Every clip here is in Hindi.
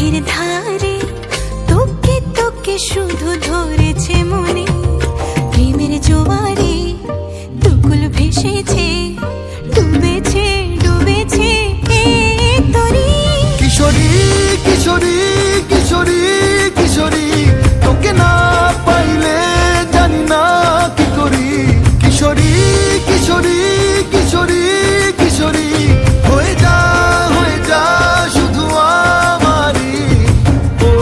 পথের ধারে তোকে তোকে শুধু ধরেছে মনে, প্রেমের জোয়ারে দুকুল ভেসেছে, ডুবেছে ডুবেছে এই তরি। কিশোরী কিশোরী কিশোরী কিশোরী, তোকে না পাইলে জানি না কি করি। কিশোরী কিশোরী কিশোরী কিশোরী, হয়ে যা শুধু আমারই। ও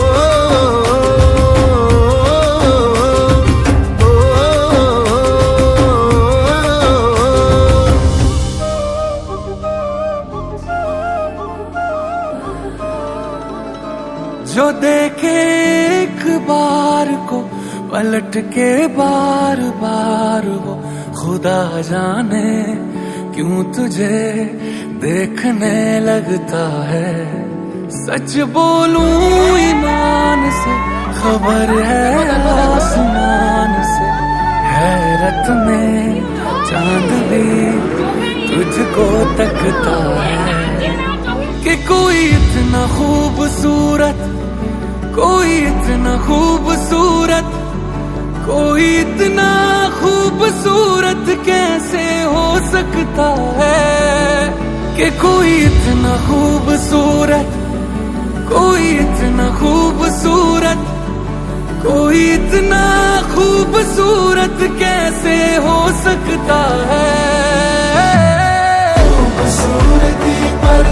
जो देखे एक बार को पलट के बार बार वो, खुदा जाने क्यों तुझे देखने लगता है। सच बोलूं ईमान से, खबर है आसमान से, हैरत में चांद भी तुझको तकता है। कि कोई इतना खूबसूरत, कोई इतना खूबसूरत, कोई इतना खूबसूरत कैसे हो सकता है। कि कोई इतना खूबसूरत, कोई इतना खूबसूरत, कोई इतना खूबसूरत कैसे हो सकता है। खूबसूरती पर